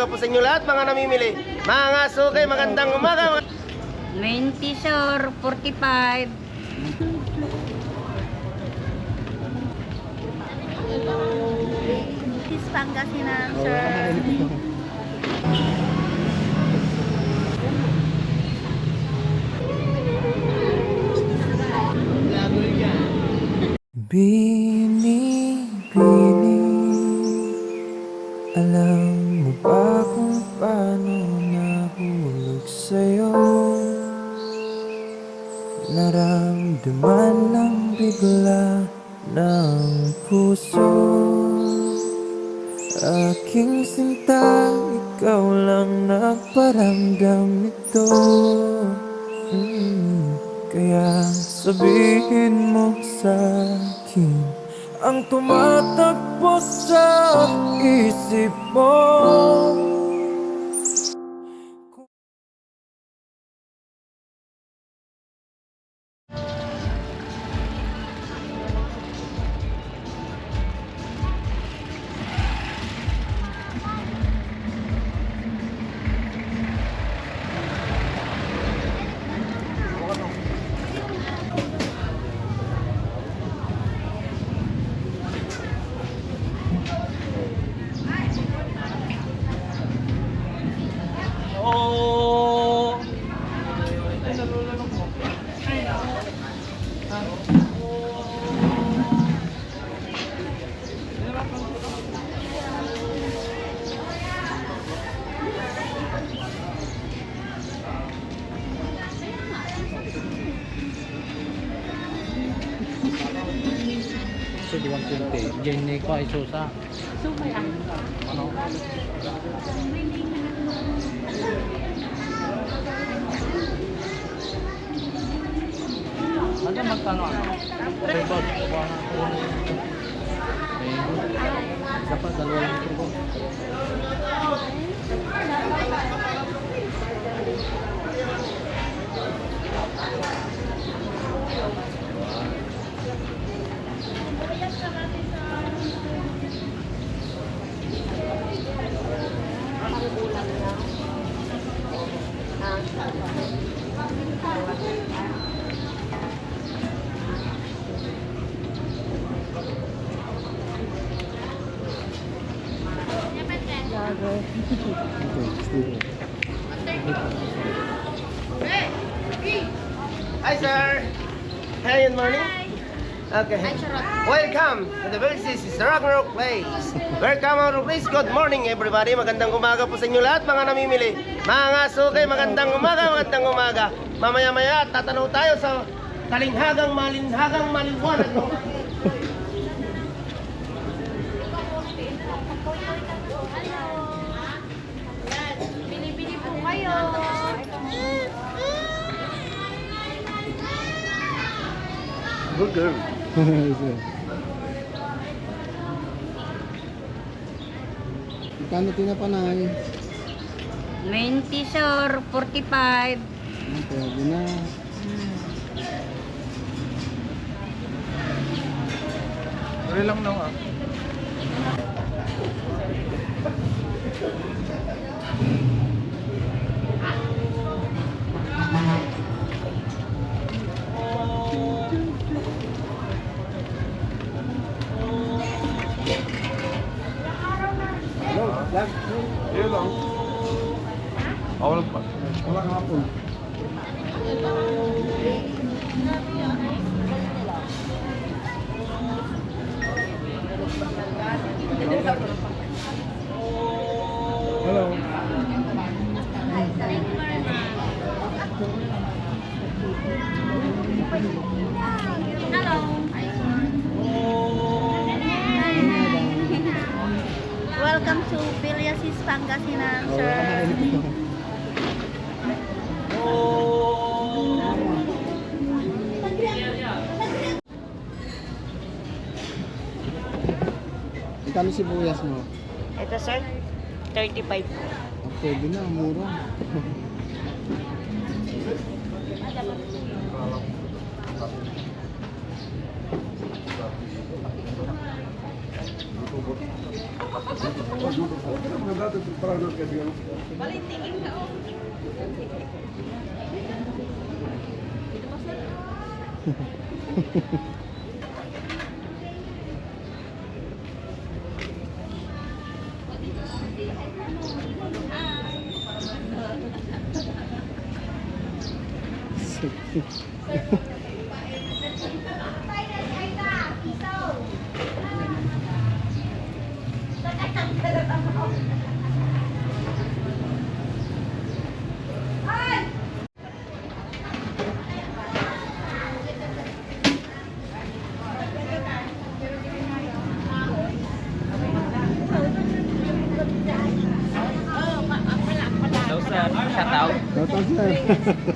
Po sa inyo lahat mga namimili. Mga sukay, magandang umaga. 20 sir, 45. This Pangasinan sir. Bini, bini, alam mo ba kung paano nahulog sa'yo? Naramdaman ng bigla ng puso. Aking sinta, ikaw lang nagparamdam nito. Kaya sabihin mo sa'kin ang tumatakbo sa isip mo. So, di 120. Jenny ko ay susa. Suka lang. Ano? Ano magkano ano? Okay, boss. Kuha na ako. Dapat dalawa lang ito ko. Hi sir. Hi, good morning. Okay. Welcome to the Belsis Ragnarok Place. Welcome to place. Good morning everybody. Magandang umaga po sa inyo lahat mga namimili. Mga sukay, magandang umaga, magandang umaga. Mamaya-maya tatanaw tayo sa talinghagang maliwanag. No? Bili-bili po kayo. Good girl. Magkano tinapanay? 20 sir, 45. Pwede na. Pwede lang na ah. Yun lang. Awal pa. Wala ka hapon. Hello. Welcome to Belsis Pangasinan sir. Magkano sibuyas mo? Ito sir, 35. Pwede na, mura.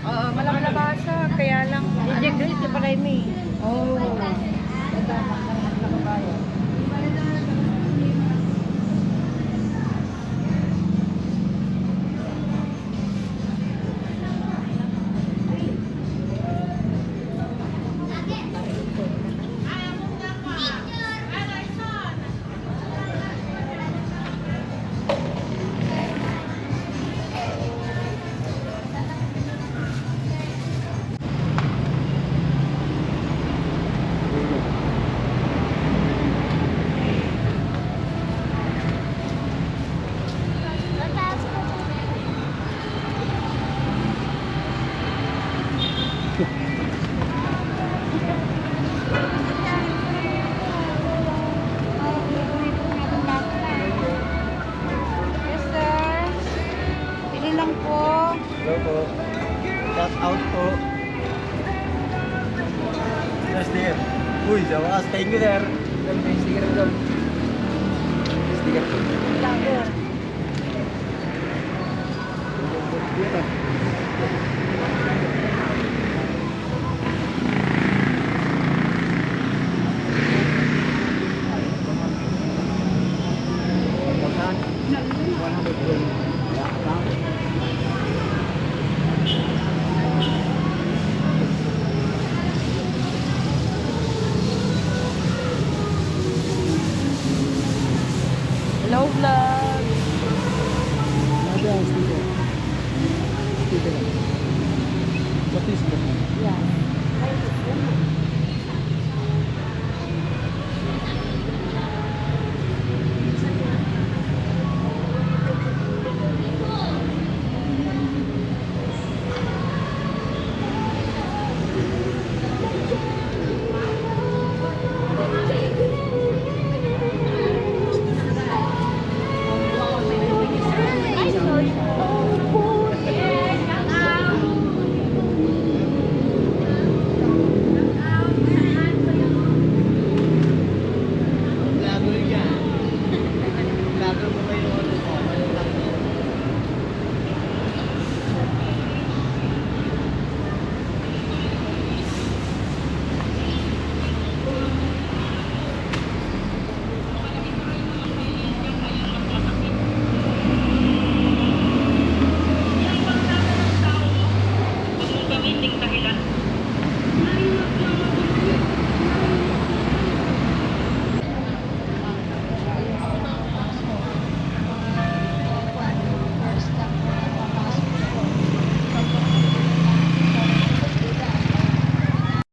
Oo, malamalabasa. Kaya lang. Reject doon ito para may. Oo. Yes, sir. Pili lang po. Hello po. Shout out po. Yes, dear. Uy, sa wakas. Thank you, sir. May sticker doon. Sticker po. Lager. Dito.